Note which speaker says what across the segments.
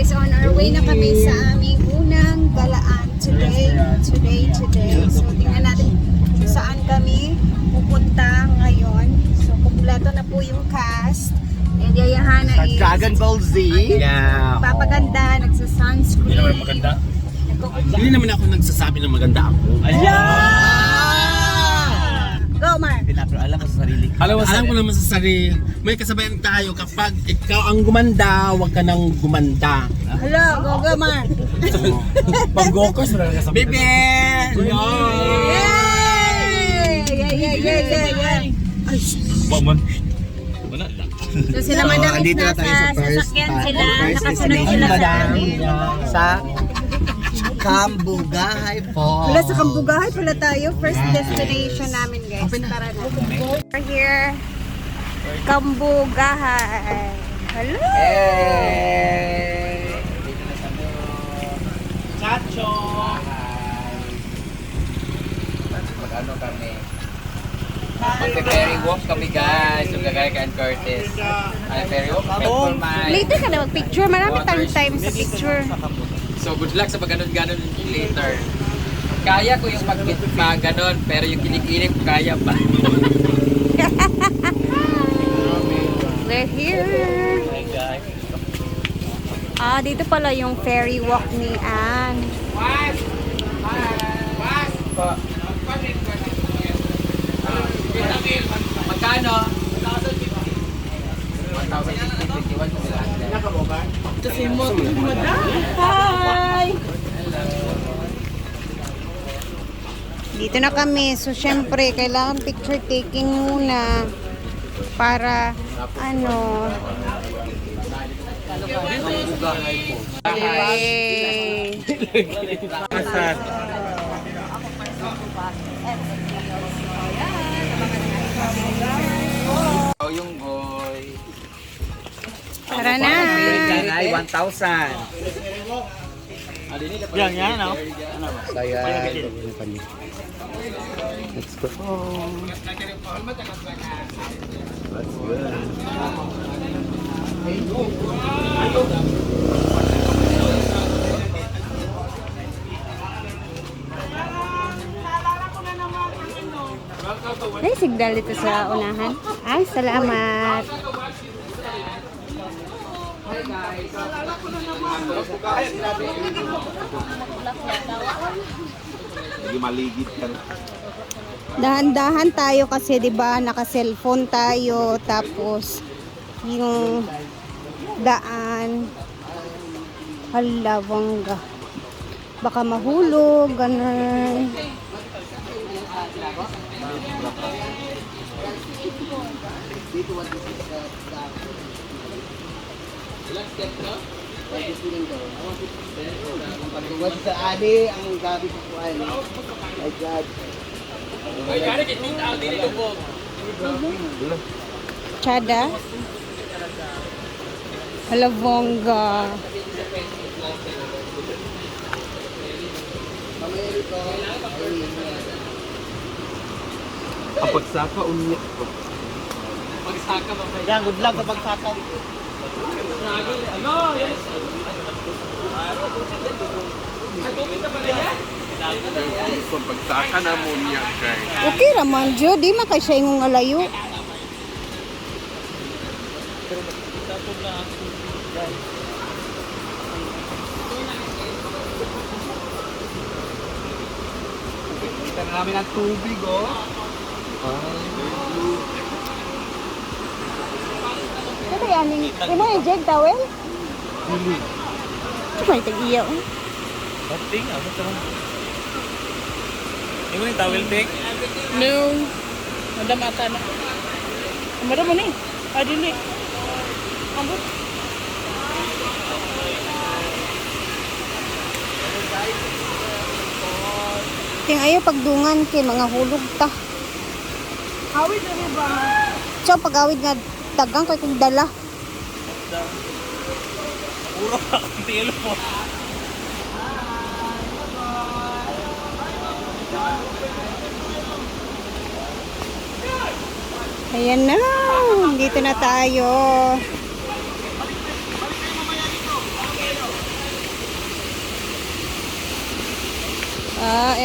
Speaker 1: guys, on our way na kami sa aming unang galaan today. So tingnan natin kung saan kami pupunta ngayon. So kumpleto na po yung cast. And Yayahana is
Speaker 2: Dragon Ball Z. Yeah.
Speaker 1: papaganda, nagsa-sunscreen.
Speaker 3: Hindi naman maganda. Hindi naman ako nagsasabi ng maganda ako.
Speaker 1: Go, Mar!
Speaker 2: Alam ko sa sarili.
Speaker 3: Alam ko naman sa sarili, may kasabayan tayo kapag ikaw ang gumanda, huwag ka nang gumanda.
Speaker 1: Hello, go, Mar!
Speaker 3: Pag-gokos, Bebe!
Speaker 1: Yay! Yay!
Speaker 3: Baman.
Speaker 1: So sila madam is nasa sasakyan sila, nakasunod sila sa amin.
Speaker 2: Sa Kambugahay po.
Speaker 1: Wala sa Kambugahay pala tayo. First destination namin, guys. Tara na. We're here. Kambugahay. Hello!
Speaker 2: Hey!
Speaker 3: Chacho!
Speaker 2: Mag-ano kami? Mag-ferry walk kami guys. Yung gagaya ka and Curtis. Ay, ferry walk.
Speaker 1: Later ka na mag-picture. Marami tayong time sa picture.
Speaker 2: So good luck sa pag-ganon-ganon later. Kaya ko yung mag-ganon, pero yung kilikili ko kaya pa.
Speaker 1: We're here. Ah, dito pala yung ferry walk ni Anne.
Speaker 2: Magkano? 1,051.
Speaker 1: Hi! Dito na kami. So, syempre, kailangan picture taking muna para, ano, yay!
Speaker 2: Oh, yung boy.
Speaker 1: Tara na!
Speaker 2: Ay, 1,000.
Speaker 3: Yan, no?
Speaker 2: Saya. Let's go. Let's go.
Speaker 1: May signal dito sa unahan. Ay, salamat.
Speaker 3: Hindi maligid ka.
Speaker 1: Dahan-dahan tayo kasi 'di ba, naka-cellphone tayo tapos yung daan halawangga. Baka mahulog, ganun.
Speaker 2: Pagkuwad sa adi, ang gabi sa kuwan. My God.
Speaker 1: Chada. Halawangga.
Speaker 3: Ang pagsaka, unyek ko.
Speaker 2: Pagsaka ba? Yan, good luck sa pagsaka.
Speaker 3: Kung pagsaka na mo niya, guys.
Speaker 1: Okay raman, Jo. Di makasya yung alayo.
Speaker 2: Kita na namin ang tubig, oh.
Speaker 1: Ito yan. Imo yung jeg towel? Ito may tag-iya.
Speaker 3: Ting, ano ito? Hindi mo yung towel, Ting?
Speaker 4: No. Madam ata na. Madam mo ni. Dili. Ambot.
Speaker 1: Ting ayaw pagdungan kay mga hulog ta.
Speaker 4: Awit na ba?
Speaker 1: So pag-awid nga dagang kay kong dala.
Speaker 3: Puro ka ang tilo mo.
Speaker 1: Ayan na. Dito na tayo.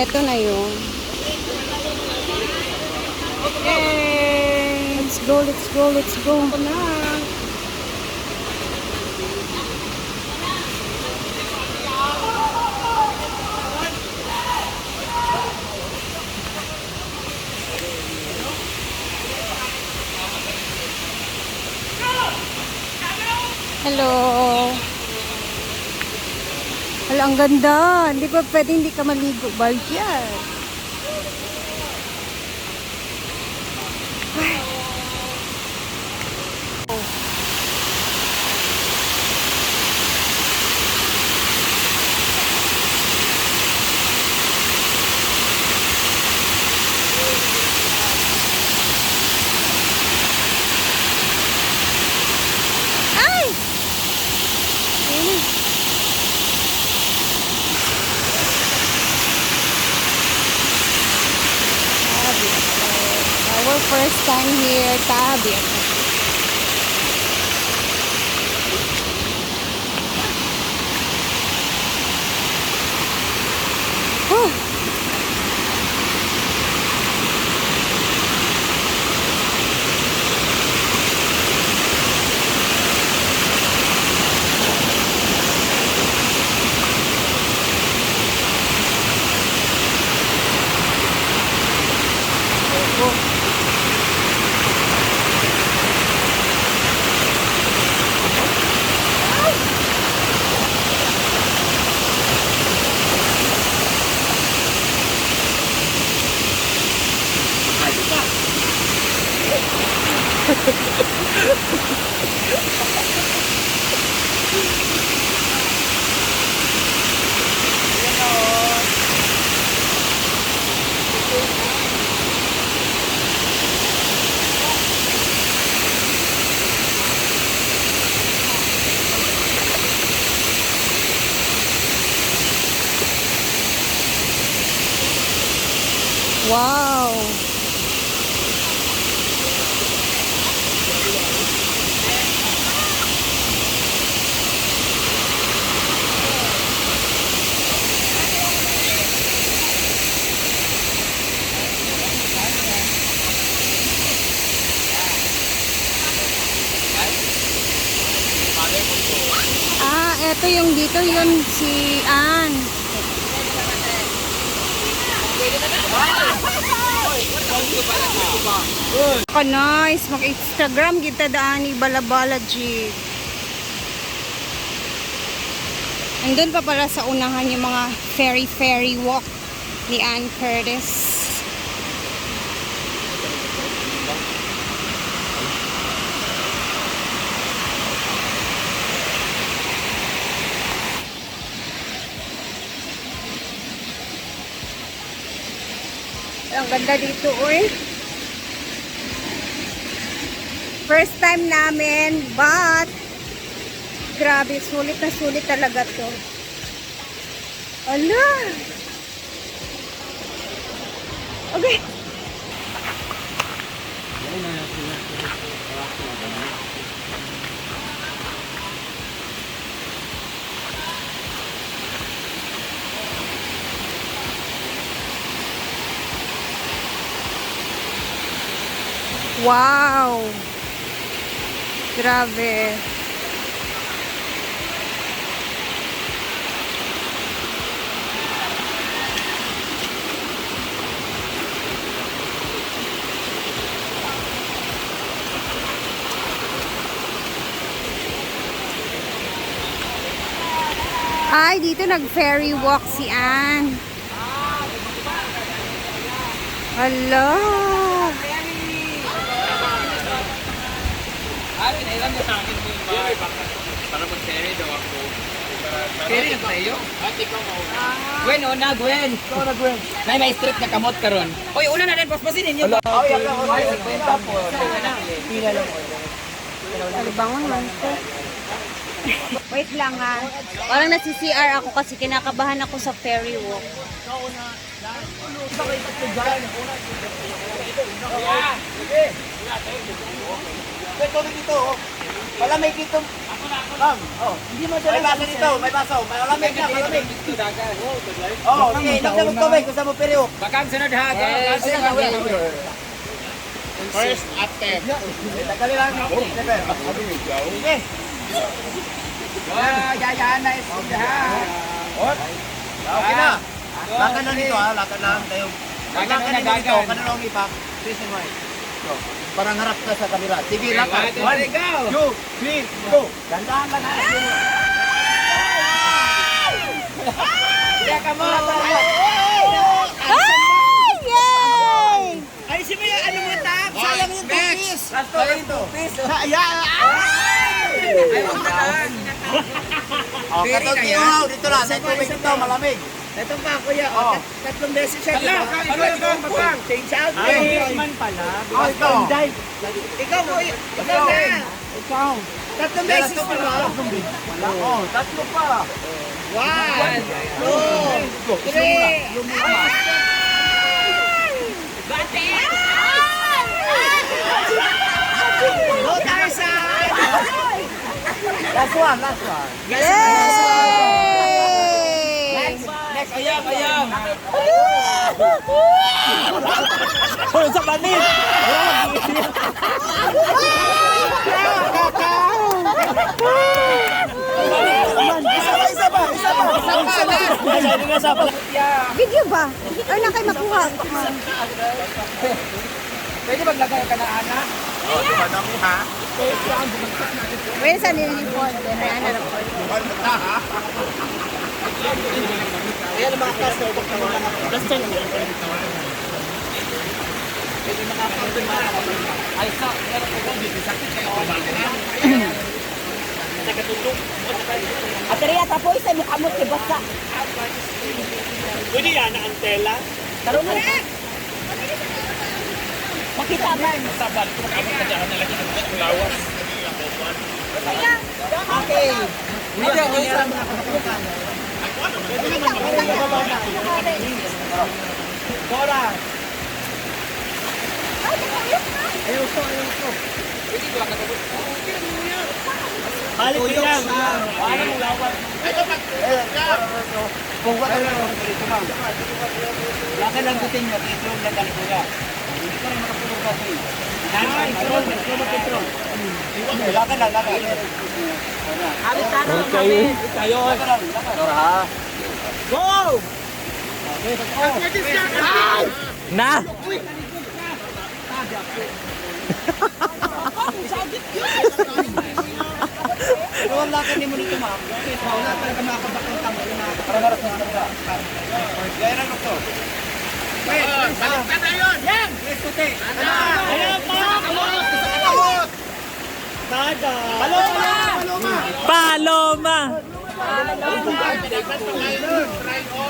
Speaker 1: Eto na yun.
Speaker 4: Yay!
Speaker 1: Let's go, let's go, let's go.
Speaker 4: Na.
Speaker 1: Hello. Hala, ang ganda. Hindi ba pwede hindi ka maligo? Bal yan. Ay! Ayun na. Our first time here, Tabi. Whew. Wow. Eto yung dito yun si Ann. Nice, mag-Instagram kita daan ni Balabala G. Andun pa pala sa unahan yung mga ferry walk ni Ann Curtis. Ang ganda dito, oy. First time namin, but grabe, sulit na sulit talaga to. Ala! Okay. Wow! Grabe. Ay, dito nag-ferry walk si Ann. Hello!
Speaker 2: Ay, pinailan niya sa akin yung bahay para mag-ferry daw ako. Ferry na tayo? At ikaw mauna. Gwen, una, Gwen. Ikaw na, Gwen. May street na kamot karon. Uy, una na rin, paspasin ninyo. Oh, yan lang. Pila lang.
Speaker 1: Alibangon man to. Wait lang ha. Parang nasi-CR ako kasi kinakabahan ako sa ferry walk.
Speaker 5: May tubig dito, oh. Malamig dito. Ma'am, oh. Hindi mo dala. May baso dito, may baso. Malamig na, malamig. Oh, sige, inom na ng tubig. Gusto mo periok.
Speaker 2: Bakang sunod ha.
Speaker 3: First attempt.
Speaker 5: Tagali lang. Sige.
Speaker 2: Yayaan na ito ha.
Speaker 5: Okay na. Lakan lang dito, ha. Lakan lang tayo.
Speaker 2: Lakan
Speaker 5: Lakan
Speaker 2: na
Speaker 5: lang dito.
Speaker 2: dagan.
Speaker 5: Kanang lang ipak. Facing right. So, parang harap ka sa kamera. Sige, lakan.
Speaker 2: One, go.
Speaker 5: 2, 3, go. Dandahan lang na.
Speaker 2: Kaya ka mo.
Speaker 1: Ay! Yay!
Speaker 5: Ay, si Maya, ano mo tap? Sayang yung tupis. Last to, ito. Oh, katong ihaw dito lang. Sa tubig dito, malamig. Ito pa, kuya. Oh. Tatlong beses siya. Ano ito? Papang. Change out. Ay, man pala. Oh, ito. Ikaw mo. Ikaw na. Ikaw. Tatlong beses pa ba? Wala. Oh, tatlo pa. 1, 2, 3. No, Tarzan! Last one, last one.
Speaker 1: Yay!
Speaker 2: Next, ayam.
Speaker 5: Hoy, sa panin! Isa pa!
Speaker 1: Video ba? Or na kayo makuha?
Speaker 2: Pwede maglagay ka na, Ana?
Speaker 1: Wait, saan nililipon? Ayan, narapon.
Speaker 5: Ayan ang mga class.
Speaker 2: Ay, meron ko kung sakit kayo.
Speaker 1: Ateria, tapoy sa mukha mo si Basa.
Speaker 5: Pwede yan ang tela?
Speaker 1: Taro na. Makita man.
Speaker 5: Okay.
Speaker 2: Video,
Speaker 5: Dora. Balik lang. Paano mo lawan? Kung wala lang ako dito, ma'am. Lakan lang gutin nyo, petrol na dali ko yan. Hindi ka rin makapulog kasi. Petrol. Lakan lang, lakan.
Speaker 1: Abit ka na.
Speaker 5: Tayo. Lakan lang, lakan. Ha? Go!
Speaker 2: Na!
Speaker 5: Pero wala ka ni mo dito, ma'am. Wala talaga makakabakang tamo. Para-harap na talaga. Gaya lang ito. Wait, balik ka na yun! Yan! Yes, puti! Ayan, ma'am! Tada!
Speaker 4: Paloma!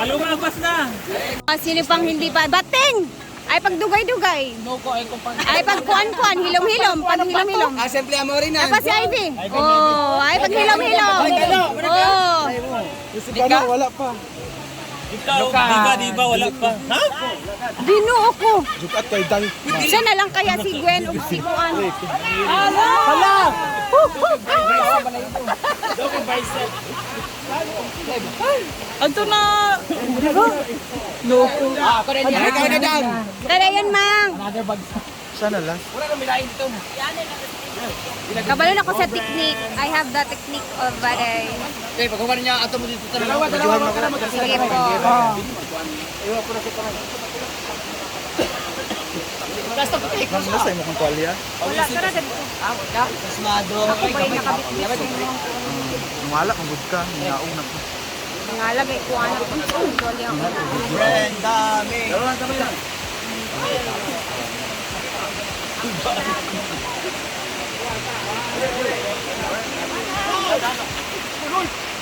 Speaker 4: Paloma agpas na.
Speaker 1: Sino pang hindi pa? Bating! Ay pagdugay-dugay. Ay pagkuan-kuan, hilom-hilom, pag-hilom-hilom.
Speaker 2: Ah, simple amore na.
Speaker 1: Ay pa si Ivy. Oh, ay paghilom-hilom. Oh.
Speaker 2: Dika?
Speaker 3: Wala pa.
Speaker 4: Ikaw, di ba wala pa? Ha?
Speaker 1: Binuo ko.
Speaker 3: Jukat kay Dang.
Speaker 1: Siya na lang kaya si Gwen o si Juan.
Speaker 5: Hala!
Speaker 4: Anto na.
Speaker 2: Ah, ako rin yan. Ikaw na Dan.
Speaker 1: Tara yun, Mang.
Speaker 3: Sana lang.
Speaker 2: Wala kang milahin dito.
Speaker 1: Kabalo na ko sa technique. I have the technique of baday.
Speaker 2: Okay, pagkawa niya ato mo dito talaga. Dalawa ka na mo.
Speaker 1: Sige po.
Speaker 3: Nasa mo kang tuwalya?
Speaker 1: Wala, tara dito.
Speaker 2: Asmado.
Speaker 1: Ako ba'y nakabit-bit?
Speaker 3: Wala kang good ka. Naong na.
Speaker 1: Nangalagay ko anak ko. Sorry ako.
Speaker 5: Friend, dami. Dalawa kami lang.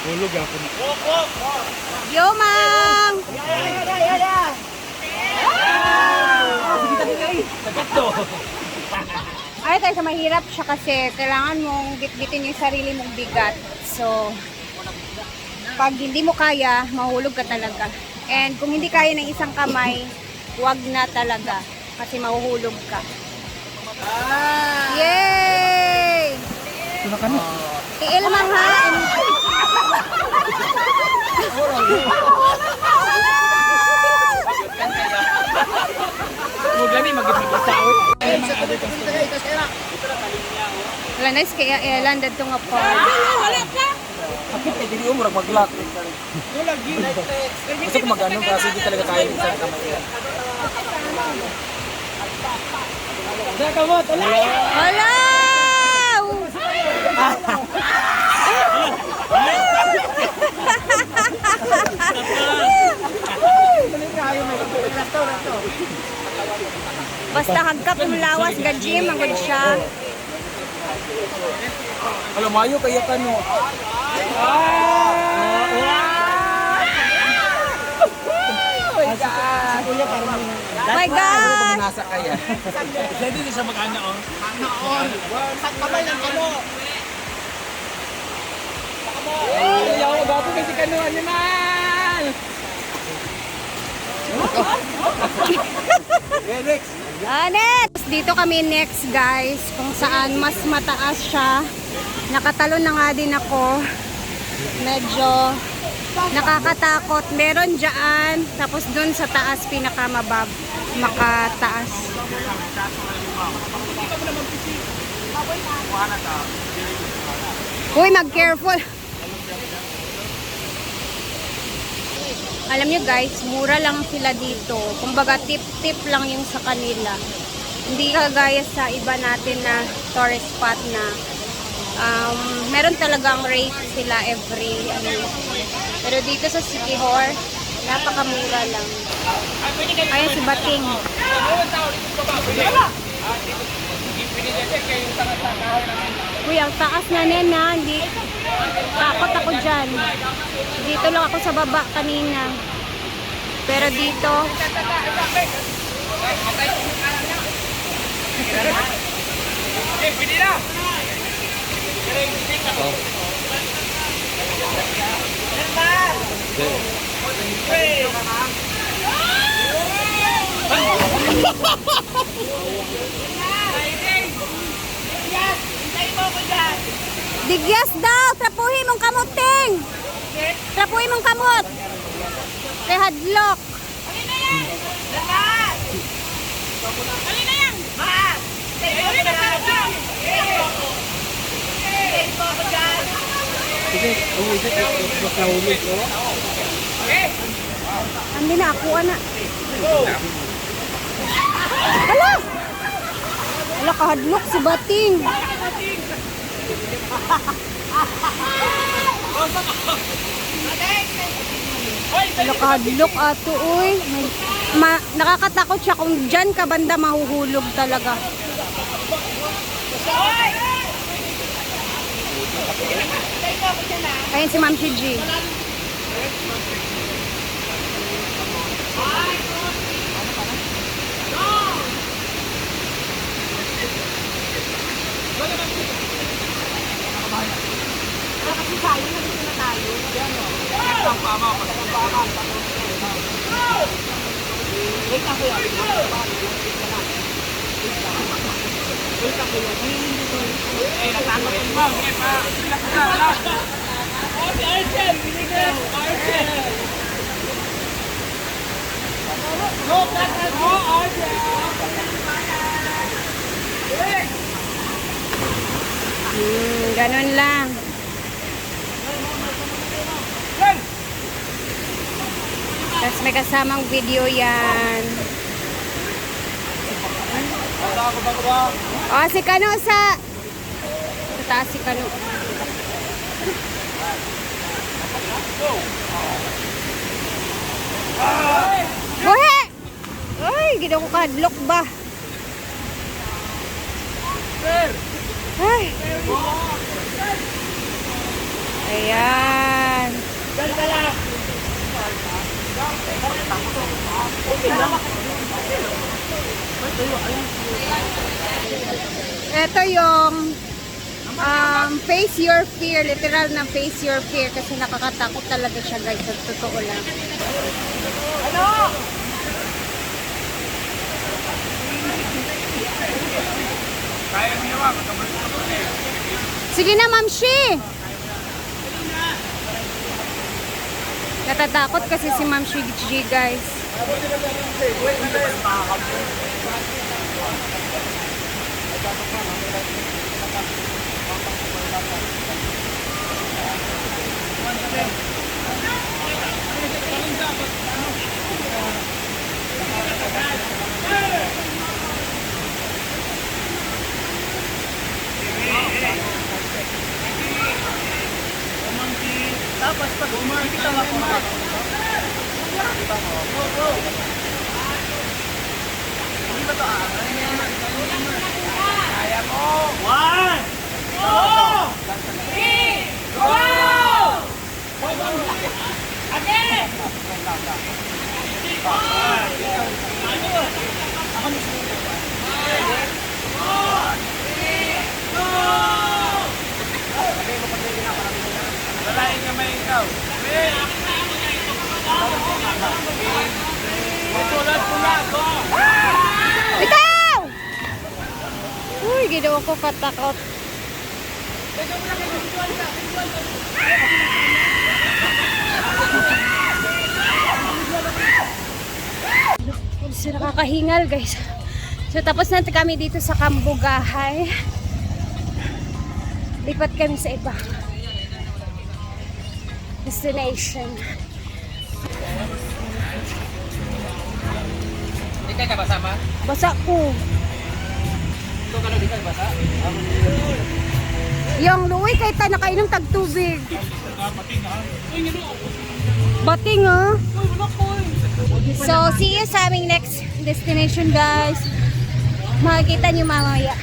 Speaker 3: Hulog ako na.
Speaker 1: Yo, Mang! Ay, tayo sa mahirap siya kasi kailangan mong bitbitin yung sarili mong bigat. So, pag hindi mo kaya, mahulog ka talaga. And kung hindi kaya ng isang kamay, wag na talaga kasi mahuhulog ka. Yay!
Speaker 2: na kami.
Speaker 1: Ilmang ha.
Speaker 2: Huwag lang mag-ipag-isawin.
Speaker 1: Wala nice kaya ilan dito nga po.
Speaker 2: Kapit eh, dili umurag mag-lock. Gusto ko mag-ano kasi hindi talaga kaya ng isang kamay yan.
Speaker 1: Wala! Basta hagkap yung lawas, gajim, magod siya.
Speaker 2: Alam, mayo kaya ka no.
Speaker 1: Oh my God!
Speaker 2: Nasa kaya.
Speaker 4: Pwede din siya mag-ana on.
Speaker 2: Ayaw, gato kasi kano, animal!
Speaker 1: Anet! Dito kami next guys, kung saan mas mataas siya. Nakatalon na nga din ako. Medyo nakakatakot. Meron dyan, tapos dun sa taas makataas. Uy, mag-careful. Alam nyo guys, mura lang sila dito. Kumbaga tip-tip lang yung sa kanila. Hindi kagaya sa iba natin na tourist spot na meron talagang rate sila every Pero dito sa City Hall, napakamura lang. Ayan si Bating. Uy, ang taas na nena. Hindi. Takot ako dyan. Dito lang ako sa baba kanina. Pero dito, digyas daw, trapuhin mong kamuting. Trapuhin mong kamot. Kay hadlok. Andi na ako, ana. Hala! Hala, kahadlok si Bating. Hala, kahadlok ato, uy. Nakakatakot siya kung dyan ka banda mahuhulog talaga. Ayan si Ma'am Gigi. Ganun lang. Tapos may kasamang video yan. O, si Kano sa taas si Kano. Buhe! Ay, ginawa ko kadlok ba? Ay. Ayan. Ito yung face your fear, literal na face your fear kasi nakakatakot talaga siya guys, sa totoo lang. Ano? Si Sige na, Ma'am Shi. Natatakot kasi si Ma'am Shi G, guys.
Speaker 5: Tapos pag umikita ako. Hindi ba ito kaya mo? 1, 2, 3, go! Again! Lalaing kamay ikaw. Pulat, go!
Speaker 1: Ikaw! Uy, ginawa ko katakot. So, nakakahingal, guys. So, tapos na kami dito sa Kambugahay. Lipat kami sa iba destination.
Speaker 2: Di ka basa ma?
Speaker 1: Basa ko.
Speaker 2: Ito ka di ka basa?
Speaker 1: Yung luwi kahit ta nakainom tag tubig. Bating ha. So, see you sa aming next destination, guys. Makikita nyo mamaya.